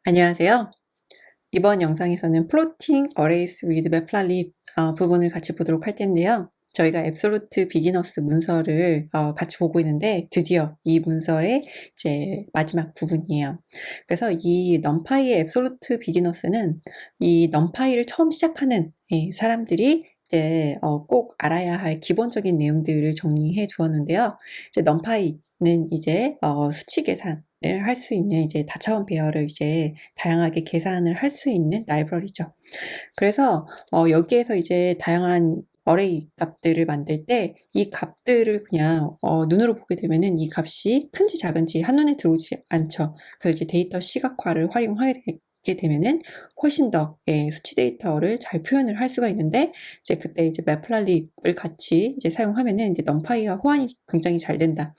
안녕하세요. 이번 영상에서는 플로팅 어레이스 위드 매플랄립 부분을 같이 보도록 할 텐데요. 저희가 앱솔루트 비기너스 문서를 같이 보고 있는데 드디어 이 문서의 이제 마지막 부분이에요. 그래서 이 넘파이의 앱솔루트 비기너스는 이 넘파이를 처음 시작하는 사람들이 이제 꼭 알아야 할 기본적인 내용들을 정리해 주었는데요. 이제 넘파이는 이제 수치 계산을 할 수 있는 이제 다차원 배열을 이제 다양하게 계산을 할 수 있는 라이브러리죠. 그래서 여기에서 이제 다양한 어레이 값들을 만들 때 이 값들을 그냥 눈으로 보게 되면은 이 값이 큰지 작은지 한눈에 들어오지 않죠. 그래서 이제 데이터 시각화를 활용하게 되면은 훨씬 더 수치 데이터를 잘 표현을 할 수가 있는데 이제 그때 이제 매플랄립을 같이 이제 사용하면은 이제 넘파이와 호환이 굉장히 잘 된다.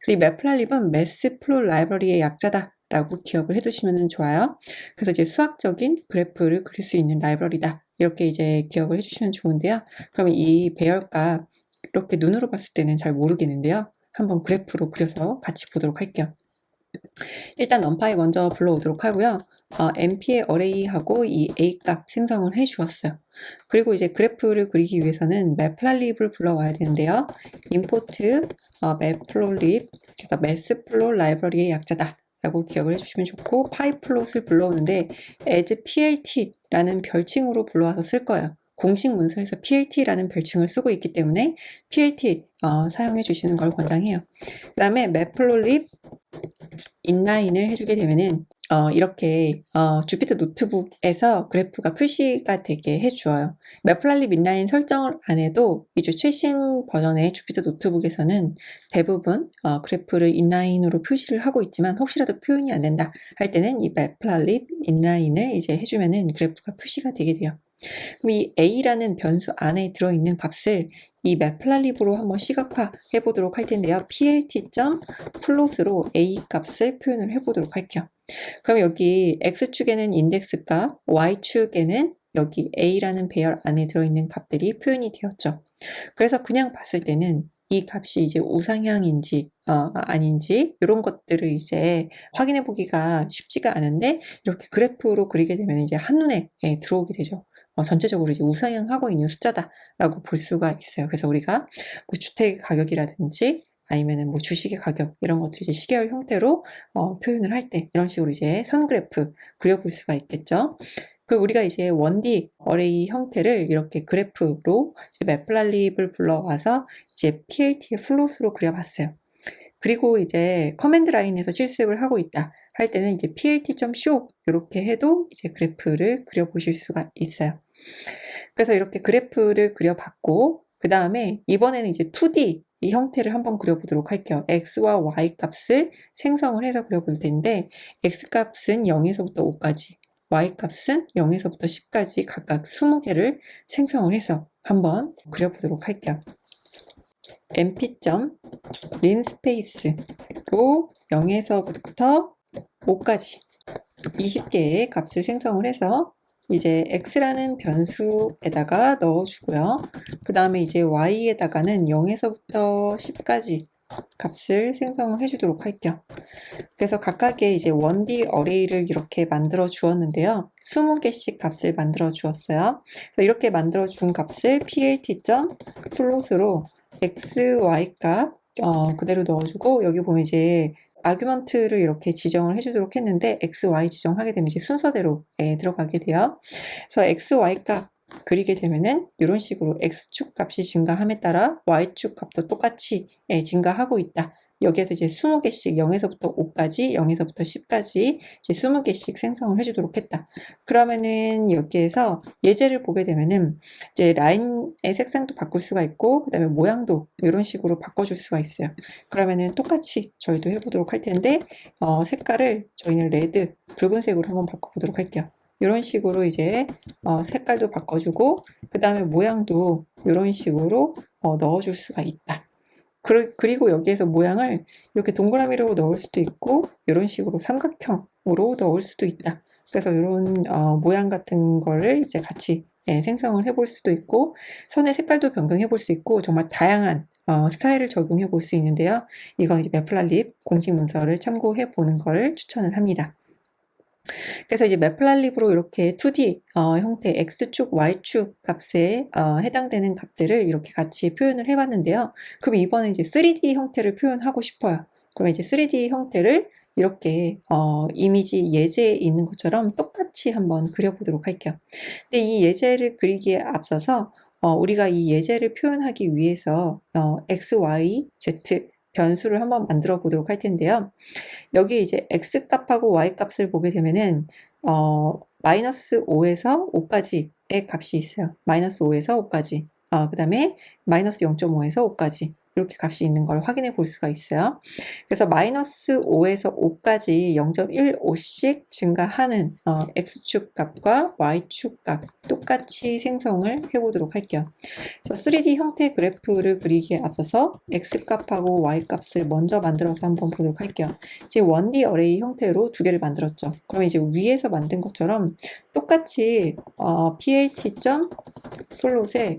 그래서 이 매플랄립은 매스 플롯 라이브러리의 약자다. 라고 기억을 해두시면 좋아요. 그래서 이제 수학적인 그래프를 그릴 수 있는 라이브러리다. 이렇게 이제 기억을 해주시면 좋은데요. 그러면 이 배열값 이렇게 눈으로 봤을 때는 잘 모르겠는데요. 한번 그래프로 그려서 같이 보도록 할게요. 일단 numPy 먼저 불러오도록 하고요. np의 어레이하고 이 a 값 생성을 해 주었어요. 그리고 이제 그래프를 그리기 위해서는 matplotlib을 불러와야 되는데요. import matplotlib, 그러니까 mathplot 라이브러리의 약자다 라고 기억을 해주시면 좋고, pyplot을 불러오는데 as plt라는 별칭으로 불러와서 쓸 거예요. 공식 문서에서 plt라는 별칭을 쓰고 있기 때문에 plt 사용해 주시는 걸 권장해요. 그 다음에 matplotlib 인라인을 해주게 되면은 이렇게 주피터 노트북에서 그래프가 표시가 되게 해주어요. 매플랄립 인라인 설정을 안 해도 이제 최신 버전의 주피터 노트북에서는 대부분 그래프를 인라인으로 표시를 하고 있지만 혹시라도 표현이 안 된다 할 때는 이 매플랄립 인라인을 이제 해주면은 그래프가 표시가 되게 돼요. 그럼 이 a라는 변수 안에 들어있는 값을 이 매플랄립으로 한번 시각화해 보도록 할 텐데요. plt.plot으로 a 값을 표현을 해 보도록 할게요. 그럼 여기 x축에는 인덱스 값, y축에는 여기 a라는 배열 안에 들어있는 값들이 표현이 되었죠. 그래서 그냥 봤을 때는 이 값이 이제 우상향인지 아닌지 이런 것들을 이제 확인해 보기가 쉽지가 않은데 이렇게 그래프로 그리게 되면 이제 한눈에 들어오게 되죠. 전체적으로 이제 우상향하고 있는 숫자다라고 볼 수가 있어요. 그래서 우리가 뭐 주택 가격이라든지 아니면은 뭐 주식의 가격 이런 것들 이제 시계열 형태로 표현을 할 때 이런 식으로 이제 선 그래프 그려볼 수가 있겠죠. 그리고 우리가 이제 1D 어레이 형태를 이렇게 그래프로 이제 매플랄립을 불러와서 이제 PLT의 플롯으로 그려봤어요. 그리고 이제 커맨드 라인에서 실습을 하고 있다 할 때는 이제 plt.show 이렇게 해도 이제 그래프를 그려보실 수가 있어요. 그래서 이렇게 그래프를 그려봤고 그 다음에 이번에는 이제 2D 이 형태를 한번 그려보도록 할게요. x와 y 값을 생성을 해서 그려볼 텐데 x 값은 0에서부터 5까지 y 값은 0에서부터 10까지 각각 20개를 생성을 해서 한번 그려보도록 할게요. np.linspace로 0에서부터 5까지 20개의 값을 생성을 해서 이제 x라는 변수에다가 넣어주고요. 그 다음에 이제 y에다가는 0에서부터 10까지 값을 생성을 해주도록 할게요. 그래서 각각의 이제 1D 어레이를 이렇게 만들어 주었는데요. 20개씩 값을 만들어 주었어요. 그래서 이렇게 만들어 준 값을 plt.plot으로 x, y 값 그대로 넣어주고 여기 보면 이제 아규먼트를 이렇게 지정을 해주도록 했는데 x, y 지정하게 되면 이제 순서대로 들어가게 돼요. 그래서 x, y 값 그리게 되면은 이런 식으로 x축 값이 증가함에 따라 y축 값도 똑같이 증가하고 있다. 여기에서 이제 20개씩 0에서부터 5까지, 0에서부터 10까지 이제 20개씩 생성을 해주도록 했다. 그러면은 여기에서 예제를 보게 되면은 이제 라인의 색상도 바꿀 수가 있고, 그 다음에 모양도 이런 식으로 바꿔줄 수가 있어요. 그러면은 똑같이 저희도 해보도록 할 텐데, 색깔을 저희는 레드, 붉은색으로 한번 바꿔보도록 할게요. 이런 식으로 이제 색깔도 바꿔주고, 그 다음에 모양도 이런 식으로 넣어줄 수가 있다. 그리고 여기에서 모양을 이렇게 동그라미로 넣을 수도 있고 이런 식으로 삼각형으로 넣을 수도 있다. 그래서 이런 모양 같은 거를 이제 같이 생성을 해볼 수도 있고 선의 색깔도 변경해 볼 수 있고 정말 다양한 스타일을 적용해 볼 수 있는데요. 이건 이제 매플랄립 공식 문서를 참고해 보는 것을 추천을 합니다. 그래서 이제 매플랄립으로 이렇게 2D 형태 X축, Y축 값에 해당되는 값들을 이렇게 같이 표현을 해봤는데요. 그럼 이번에 이제 3D 형태를 표현하고 싶어요. 그럼 이제 3D 형태를 이렇게 이미지 예제에 있는 것처럼 똑같이 한번 그려보도록 할게요. 근데 이 예제를 그리기에 앞서서 우리가 이 예제를 표현하기 위해서 X, Y, Z 변수를 한번 만들어 보도록 할 텐데요. 여기 이제 X 값하고 Y 값을 보게 되면은 마이너스 5에서 5까지의 값이 있어요. 마이너스 5에서 5까지. 그 다음에 마이너스 0.5에서 5까지. 이렇게 값이 있는 걸 확인해 볼 수가 있어요. 그래서 마이너스 5에서 5까지 0.15씩 증가하는 X축 값과 Y축 값 똑같이 생성을 해보도록 할게요. 그래서 3D 형태 그래프를 그리기에 앞서서 X 값하고 Y 값을 먼저 만들어서 한번 보도록 할게요. 지금 1D 어레이 형태로 두 개를 만들었죠. 그러면 이제 위에서 만든 것처럼 똑같이 plt.plot에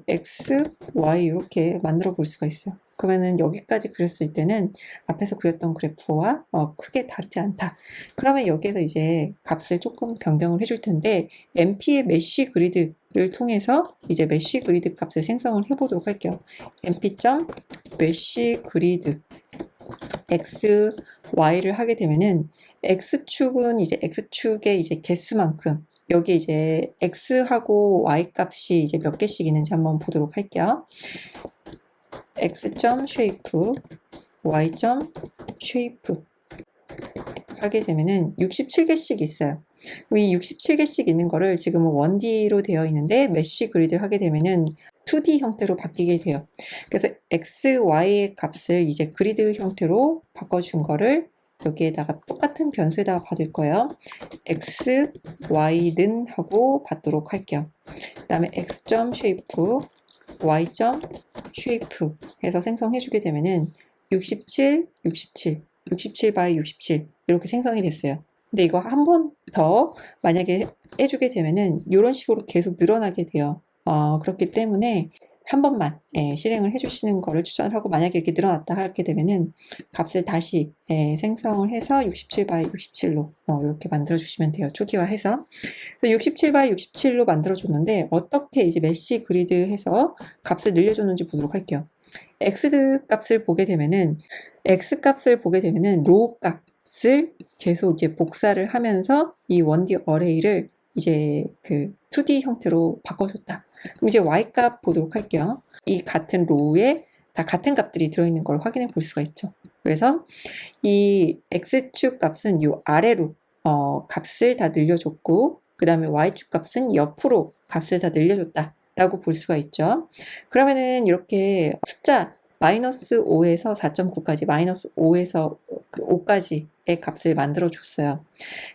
x, y 이렇게 만들어 볼 수가 있어요. 그러면은 여기까지 그렸을 때는 앞에서 그렸던 그래프와 크게 다르지 않다. 그러면 여기에서 이제 값을 조금 변경을 해줄 텐데 np의 메쉬 그리드를 통해서 이제 메쉬 그리드 값을 생성을 해보도록 할게요. np.메쉬 그리드 x, y를 하게 되면은 x축은 이제 x축의 이제 개수만큼 여기 이제 x하고 y 값이 이제 몇 개씩 있는지 한번 보도록 할게요. x.shape, y.shape 하게 되면은 67개씩 있어요. 이 67개씩 있는 거를 지금은 1D로 되어 있는데 메쉬 그리드 하게 되면은 2D 형태로 바뀌게 돼요. 그래서 x, y의 값을 이제 그리드 형태로 바꿔준 거를 여기에다가 똑같은 변수에다가 받을 거예요. x, y는 하고 받도록 할게요. 그 다음에 x.shape, y.shape 해서 생성해주게 되면은 67, 67, 67 by 67 이렇게 생성이 됐어요. 근데 이거 한 번 더 만약에 해주게 되면은 이런 식으로 계속 늘어나게 돼요. 그렇기 때문에 한 번만 실행을 해주시는 거를 추천을 하고 만약에 이렇게 늘어났다 하게 되면은 값을 다시 생성을 해서 67 by 67로 이렇게 만들어 주시면 돼요. 초기화해서. 67 by 67로 만들어 줬는데 어떻게 이제 메쉬 그리드 해서 값을 늘려줬는지 보도록 할게요. X 값을 보게 되면은 로우 값을 계속 이제 복사를 하면서 이 1D 어레이를 이제 그 2D 형태로 바꿔줬다. 그럼 이제 Y 값 보도록 할게요. 이 같은 로우에 다 같은 값들이 들어있는 걸 확인해 볼 수가 있죠. 그래서 이 X축 값은 요 아래로 값을 다 늘려줬고 그 다음에 Y축 값은 옆으로 값을 다 늘려줬다 라고 볼 수가 있죠. 그러면은 이렇게 숫자 마이너스 5에서 4.9까지 마이너스 5에서 5까지의 값을 만들어 줬어요.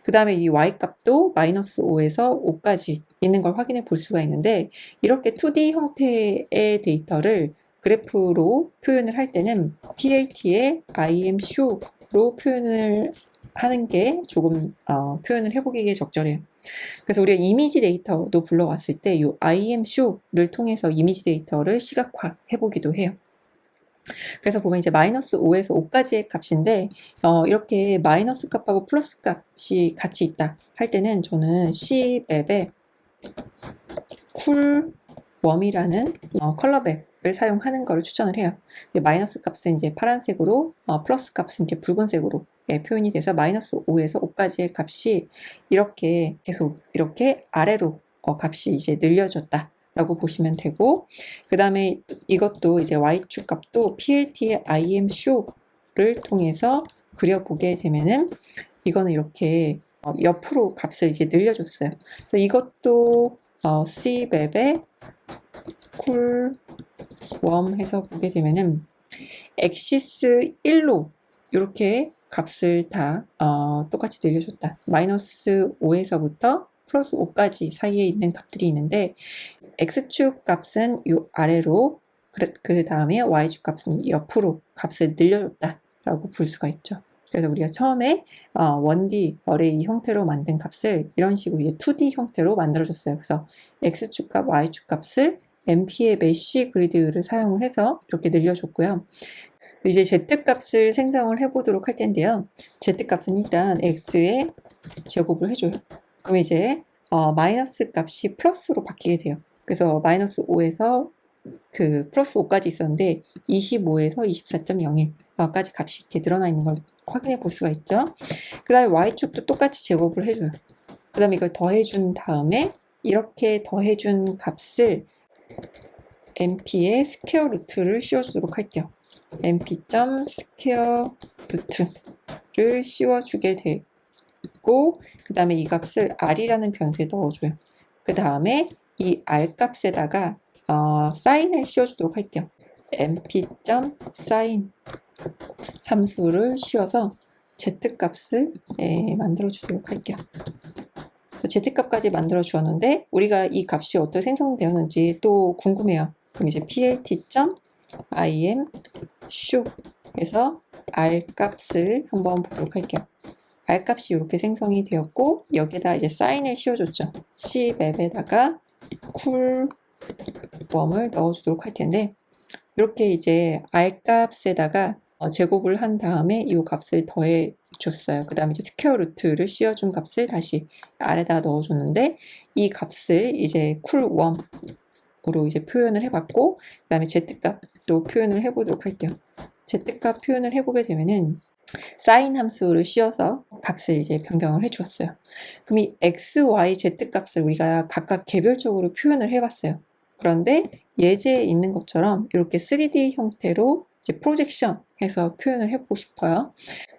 그 다음에 이 Y 값도 마이너스 5에서 5까지 있는 걸 확인해 볼 수가 있는데 이렇게 2D 형태의 데이터를 그래프로 표현을 할 때는 plt의 imshow로 표현을 하는 게 조금 표현을 해보기에 적절해요. 그래서 우리가 이미지 데이터도 불러왔을 때 이 imshow를 통해서 이미지 데이터를 시각화 해보기도 해요. 그래서 보면 이제 마이너스 5에서 5까지의 값인데 이렇게 마이너스 값하고 플러스 값이 같이 있다 할 때는 저는 c맵에 쿨웜이라는 컬러맵을 사용하는 것을 추천을 해요. 마이너스 값은 이제 파란색으로 플러스 값은 이제 붉은색으로 표현이 돼서 마이너스 5에서 5까지의 값이 이렇게 계속 이렇게 아래로 값이 이제 늘려졌다 라고 보시면 되고 그 다음에 이것도 이제 y축 값도 plt의 imshow를 통해서 그려보게 되면은 이거는 이렇게 옆으로 값을 이제 늘려줬어요. 그래서 이것도 c맵에 쿨웜 해서 보게 되면은 엑시스 1로 이렇게 값을 다 똑같이 늘려줬다. 마이너스 5에서부터 플러스 5까지 사이에 있는 값들이 있는데 X축 값은 이 아래로 그 다음에 Y축 값은 옆으로 값을 늘려줬다 라고 볼 수가 있죠. 그래서 우리가 처음에 1D 어레이 형태로 만든 값을 이런 식으로 2D 형태로 만들어줬어요. 그래서 X축 값, Y축 값을 np의 메쉬 그리드를 사용을 해서 이렇게 늘려줬고요. 이제 Z값을 생성을 해보도록 할 텐데요. Z값은 일단 X에 제곱을 해줘요. 그럼 이제 마이너스 값이 플러스로 바뀌게 돼요. 그래서 마이너스 5에서 그 플러스 5까지 있었는데 25에서 24.01까지 값이 이렇게 늘어나 있는 걸 확인해 볼 수가 있죠. 그 다음에 y축도 똑같이 제곱을 해줘요. 그 다음에 이걸 더해준 다음에 이렇게 더해준 값을 np의 스퀘어 루트를 씌워주도록 할게요. np.스퀘어 루트를 씌워주게 되고 그 다음에 이 값을 r이라는 변수에 넣어줘요. 그 다음에 이 r 값에다가 사인을 씌워주도록 할게요. np.sin 함수를 씌워서 z값을 만들어 주도록 할게요. z값까지 만들어 주었는데 우리가 이 값이 어떻게 생성되었는지 또 궁금해요. 그럼 이제 plt.im show에서 r 값을 한번 보도록 할게요. r 값이 이렇게 생성이 되었고 여기에다 이제 사인을 씌워줬죠. cmap에다가 쿨웜을 넣어주도록 할 텐데 이렇게 이제 r 값에다가 제곱을 한 다음에 이 값을 더해 줬어요. 그 다음에 이제 스퀘어 루트를 씌워준 값을 다시 r에다 넣어줬는데 이 값을 이제 쿨웜으로 이제 표현을 해봤고 그 다음에 z값도 표현을 해보도록 할게요. z값 표현을 해보게 되면은 사인 함수를 씌워서 값을 이제 변경을 해주었어요. 그럼 이 x, y, z 값을 우리가 각각 개별적으로 표현을 해봤어요. 그런데 예제에 있는 것처럼 이렇게 3D 형태로 이제 프로젝션 해서 표현을 해보고 싶어요.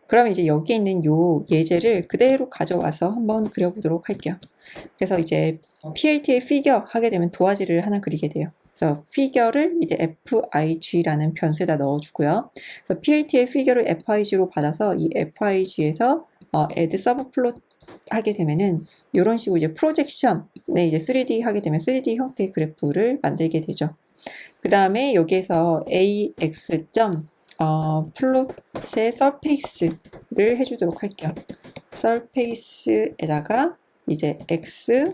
그러면 이제 여기 있는 요 예제를 그대로 가져와서 한번 그려보도록 할게요. 그래서 이제 PLT의 피겨 하게 되면 도화지를 하나 그리게 돼요. 그래서 피겨를 이제 FIG라는 변수에다 넣어주고요. 그래서 PLT의 피겨를 FIG로 받아서 이 FIG에서 add subplot 하게 되면은 이런 식으로 이제 프로젝션에 이제 3D 하게 되면 3D 형태의 그래프를 만들게 되죠. 그 다음에 여기에서 AX. 플롯의 surface를 해주도록 할게요. surface에다가 이제 x,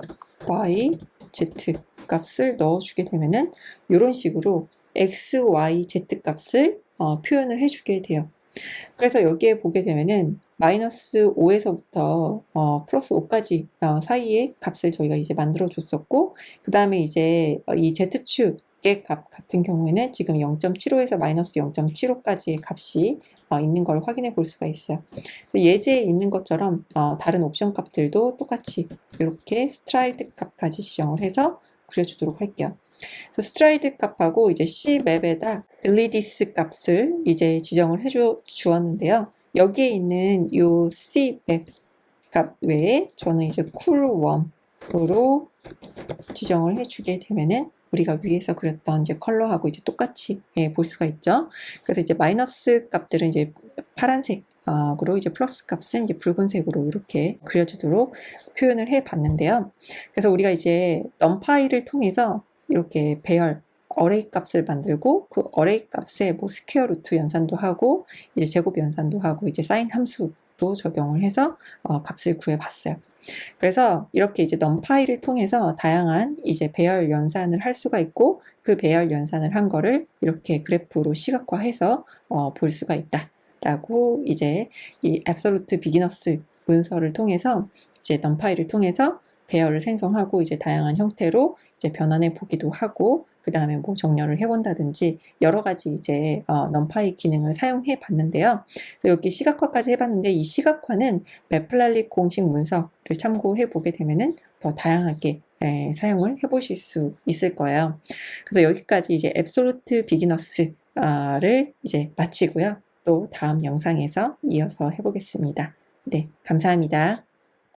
y, z 값을 넣어주게 되면은 이런 식으로 x, y, z 값을 표현을 해주게 돼요. 그래서 여기에 보게 되면은 마이너스 5에서부터 플러스 5까지 사이의 값을 저희가 이제 만들어 줬었고 그 다음에 이제 이 z축의 값 같은 경우에는 지금 0.75에서 마이너스 0.75까지의 값이 있는 걸 확인해 볼 수가 있어요. 예제에 있는 것처럼 다른 옵션 값들도 똑같이 이렇게 스트라이드 값까지 지정을 해서 그려주도록 할게요. 그래서 스트라이드 값하고 이제 cmap에다 릴리디스 값을 이제 지정을 주었는데요. 여기에 있는 요 cmap 값 외에 저는 이제 쿨웜으로 지정을 해주게 되면은 우리가 위에서 그렸던 이제 컬러하고 이제 똑같이 볼 수가 있죠. 그래서 이제 마이너스 값들은 이제 파란색으로 이제 플러스 값은 이제 붉은색으로 이렇게 그려주도록 표현을 해 봤는데요. 그래서 우리가 이제 numpy를 통해서 이렇게 배열 어레이 값을 만들고 그 어레이 값에 뭐 스퀘어 루트 연산도 하고 이제 제곱 연산도 하고 이제 사인 함수도 적용을 해서 값을 구해 봤어요. 그래서 이렇게 이제 numpy를 통해서 다양한 이제 배열 연산을 할 수가 있고 그 배열 연산을 한 거를 이렇게 그래프로 시각화해서 볼 수가 있다. 라고 이제 이 absolute beginners 문서를 통해서 이제 numpy를 통해서 배열을 생성하고 이제 다양한 형태로 이제 변환해 보기도 하고 그 다음에 뭐 정렬을 해본다든지 여러 가지 이제 numpy 기능을 사용해 봤는데요. 여기 시각화까지 해봤는데 이 시각화는 매플랄리 공식 문서를 참고해 보게 되면은 더 다양하게 사용을 해보실 수 있을 거예요. 그래서 여기까지 이제 absolute beginners를 이제 마치고요. 또 다음 영상에서 이어서 해보겠습니다. 네, 감사합니다.